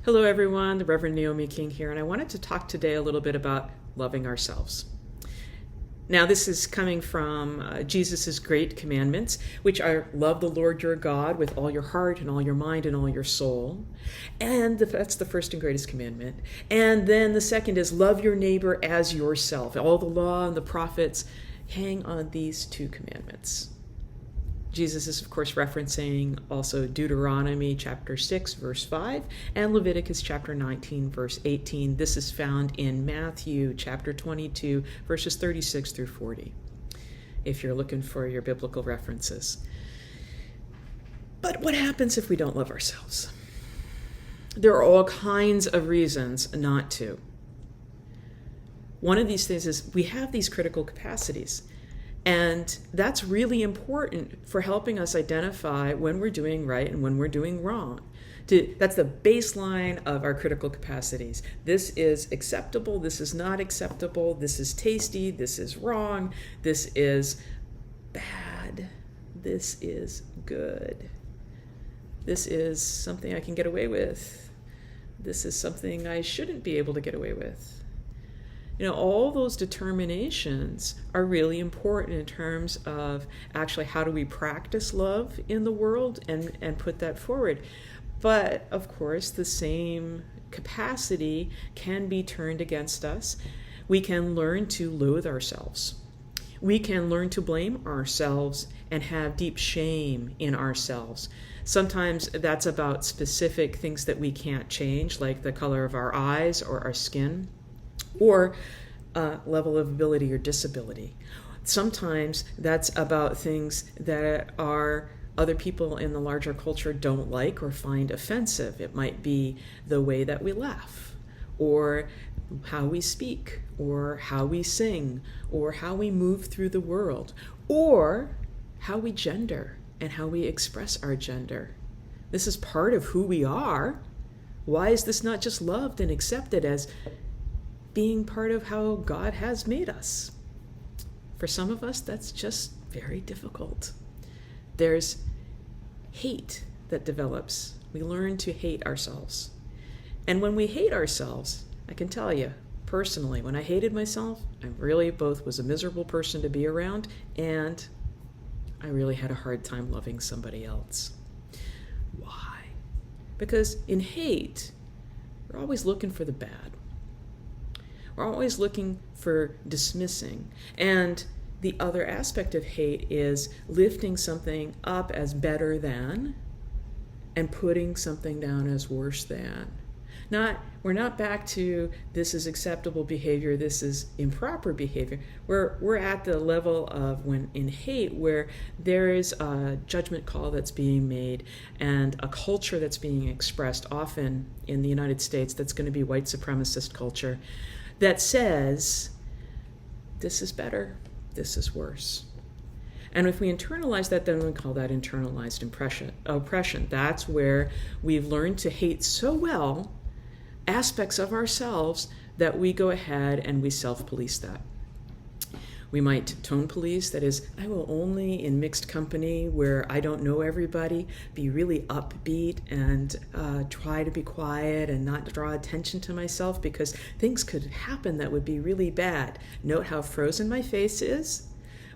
Hello everyone, the Reverend Naomi King here, and I wanted to talk today a little bit about loving ourselves. Now this is coming from Jesus' great commandments, which are love the Lord your God with all your heart and all your mind and all your soul. And that's the first and greatest commandment. And then the second is love your neighbor as yourself. All the law and the prophets hang on these two commandments. Jesus is, of course, referencing also Deuteronomy chapter 6, verse 5, and Leviticus chapter 19, verse 18. This is found in Matthew chapter 22, verses 36 through 40, if you're looking for your biblical references. But what happens if we don't love ourselves? There are all kinds of reasons not to. One of these things is we have these critical capacities. And that's really important for helping us identify when we're doing right and when we're doing wrong. That's the baseline of our critical capacities. This is acceptable, this is not acceptable, this is tasty, this is wrong, this is bad, this is good. This is something I can get away with. This is something I shouldn't be able to get away with. All those determinations are really important in terms of actually how do we practice love in the world and put that forward. But of course, the same capacity can be turned against us. We can learn to loathe ourselves. We can learn to blame ourselves and have deep shame in ourselves. Sometimes that's about specific things that we can't change, like the color of our eyes or our skin, or level of ability or disability. Sometimes that's about things that are other people in the larger culture don't like or find offensive. It might be the way that we laugh, or how we speak, or how we sing, or how we move through the world, or how we gender and how we express our gender. This is part of who we are. Why is this not just loved and accepted as being part of how God has made us? For some of us, that's just very difficult. There's hate that develops. We learn to hate ourselves. And when we hate ourselves, I can tell you, personally, when I hated myself, I really both was a miserable person to be around, and I really had a hard time loving somebody else. Why? Because in hate, we're always looking for the bad. We're always looking for dismissing. And the other aspect of hate is lifting something up as better than and putting something down as worse than. We're not back to this is acceptable behavior, this is improper behavior. We're at the level of when in hate where there is a judgment call that's being made and a culture that's being expressed, often in the United States, that's going to be white supremacist culture, that says, this is better, this is worse. And if we internalize that, then we call that internalized oppression. That's where we've learned to hate so well aspects of ourselves that we go ahead and we self-police that. We might tone police, that is, I will only in mixed company where I don't know everybody be really upbeat and try to be quiet and not draw attention to myself because things could happen that would be really bad. Note how frozen my face is,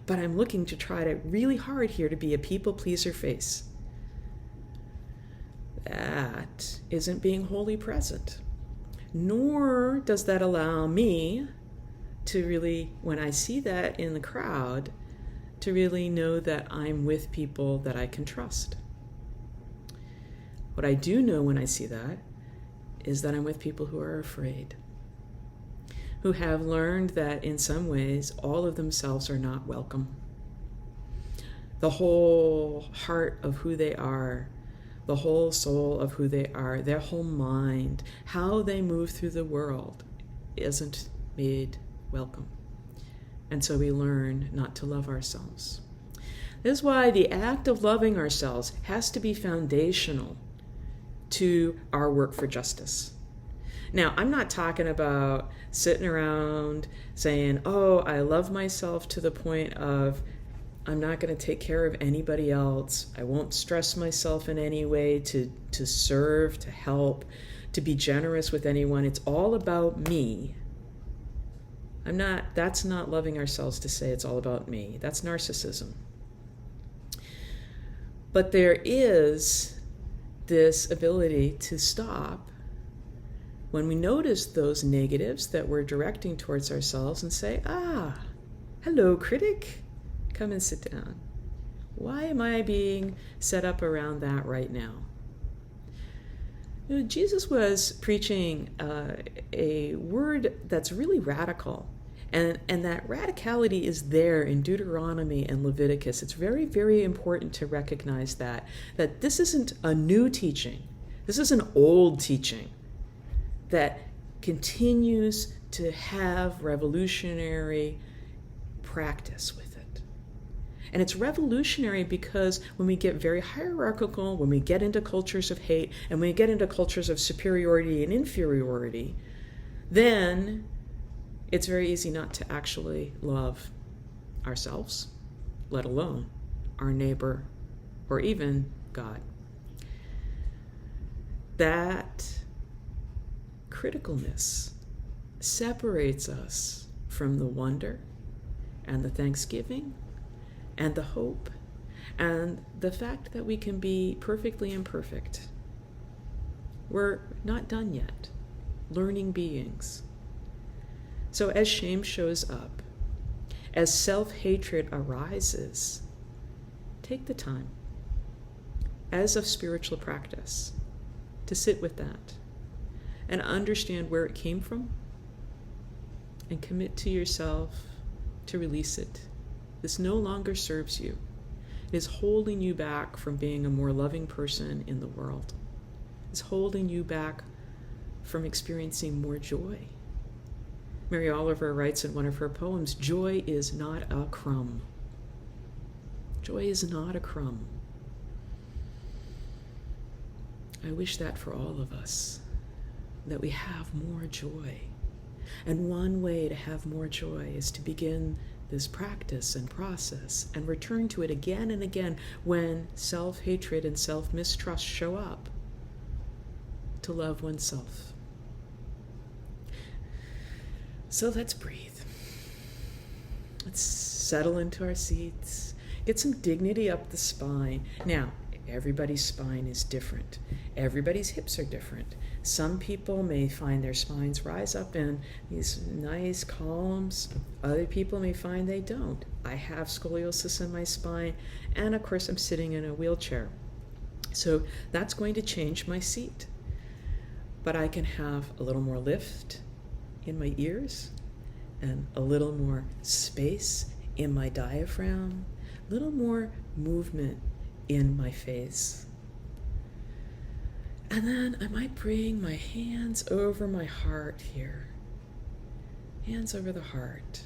but I'm looking to try to really hard here to be a people pleaser face. That isn't being wholly present. Nor does that allow me to really, when I see that in the crowd, to really know that I'm with people that I can trust. What I do know when I see that is that I'm with people who are afraid, who have learned that in some ways all of themselves are not welcome. The whole heart of who they are, the whole soul of who they are, their whole mind, how they move through the world isn't made welcome. And so we learn not to love ourselves. This is why the act of loving ourselves has to be foundational to our work for justice. Now, I'm not talking about sitting around saying, oh, I love myself to the point of I'm not going to take care of anybody else. I won't stress myself in any way to serve, to help, to be generous with anyone. It's all about me. That's not loving ourselves to say it's all about me. That's narcissism. But there is this ability to stop when we notice those negatives that we're directing towards ourselves and say, hello, critic, come and sit down. Why am I being set up around that right now? Jesus was preaching a word that's really radical. And that radicality is there in Deuteronomy and Leviticus. It's very, very important to recognize that this isn't a new teaching. This is an old teaching that continues to have revolutionary practice with it. And it's revolutionary because when we get very hierarchical, when we get into cultures of hate, and when we get into cultures of superiority and inferiority, then it's very easy not to actually love ourselves, let alone our neighbor or even God. That criticalness separates us from the wonder and the thanksgiving and the hope and the fact that we can be perfectly imperfect. We're not done yet, learning beings. So as shame shows up, as self-hatred arises, take the time, as of spiritual practice, to sit with that and understand where it came from and commit to yourself to release it. This no longer serves you. It is holding you back from being a more loving person in the world. It's holding you back from experiencing more joy. Mary Oliver writes in one of her poems, joy is not a crumb. Joy is not a crumb. I wish that for all of us, that we have more joy. And one way to have more joy is to begin this practice and process and return to it again and again when self-hatred and self-mistrust show up, to love oneself. So let's breathe. Let's settle into our seats. Get some dignity up the spine. Now, everybody's spine is different. Everybody's hips are different. Some people may find their spines rise up in these nice columns. Other people may find they don't. I have scoliosis in my spine, and of course I'm sitting in a wheelchair. So that's going to change my seat. But I can have a little more lift in my ears and a little more space in my diaphragm, a little more movement in my face. And then I might bring my hands over my heart here, hands over the heart,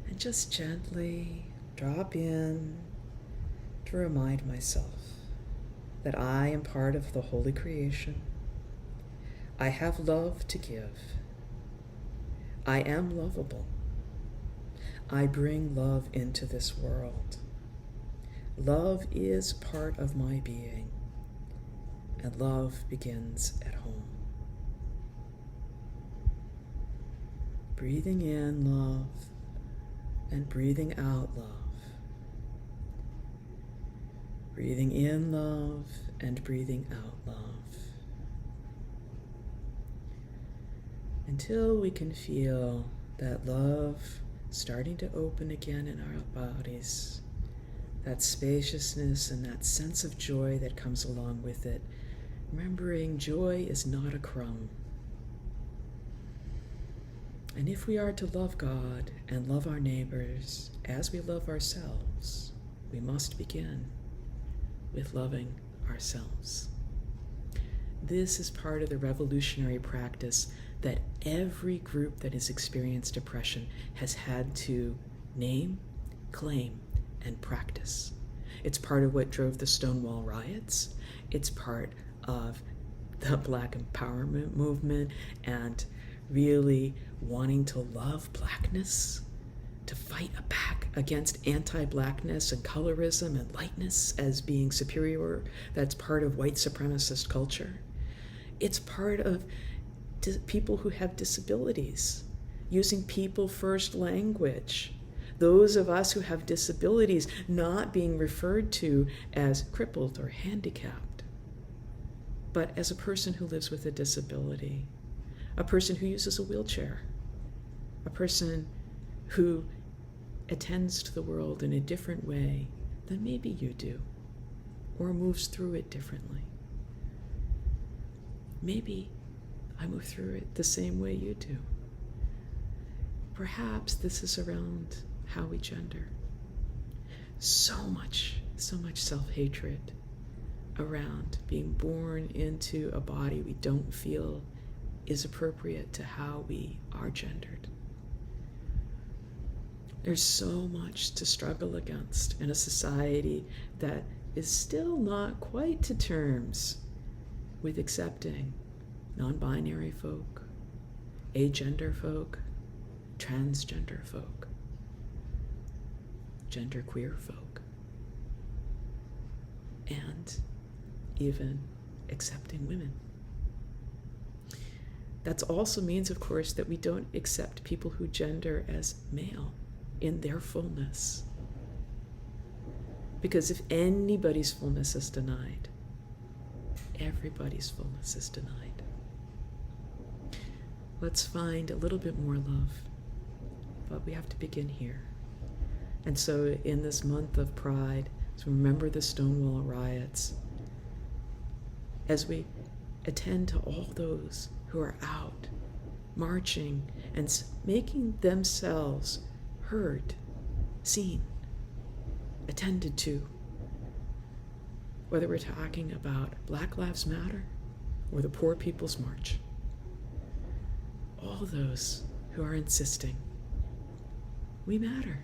and just gently drop in to remind myself that I am part of the holy creation. I have love to give. I am lovable. I bring love into this world. Love is part of my being, and love begins at home. Breathing in love and breathing out love. Breathing in love and breathing out love. Until we can feel that love starting to open again in our bodies, that spaciousness and that sense of joy that comes along with it. Remembering joy is not a crumb. And if we are to love God and love our neighbors as we love ourselves, we must begin with loving ourselves. This is part of the revolutionary practice that every group that has experienced depression has had to name, claim, and practice. It's part of what drove the Stonewall riots. It's part of the Black empowerment movement and really wanting to love Blackness, to fight back against anti-Blackness and colorism and lightness as being superior. That's part of white supremacist culture. It's part of people who have disabilities, using people first language. Those of us who have disabilities not being referred to as crippled or handicapped, but as a person who lives with a disability, a person who uses a wheelchair, a person who attends to the world in a different way than maybe you do, or moves through it differently. Maybe I move through it the same way you do. Perhaps this is around how we gender. So much self-hatred around being born into a body we don't feel is appropriate to how we are gendered. There's so much to struggle against in a society that is still not quite to terms with accepting non-binary folk, agender folk, transgender folk, genderqueer folk, and even accepting women. That also means, of course, that we don't accept people who gender as male in their fullness. Because if anybody's fullness is denied, everybody's fullness is denied. Let's find a little bit more love, but we have to begin here. And so in this month of Pride, as we remember the Stonewall riots, as we attend to all those who are out marching and making themselves heard, seen, attended to, whether we're talking about Black Lives Matter or the Poor People's March, all those who are insisting we matter,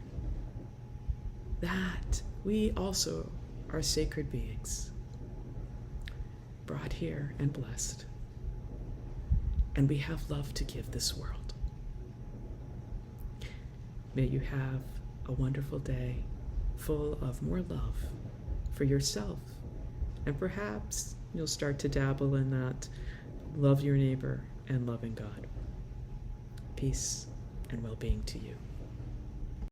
that we also are sacred beings, brought here and blessed, and we have love to give this world. May you have a wonderful day full of more love for yourself, and perhaps you'll start to dabble in that love your neighbor and loving God. Peace and well-being to you.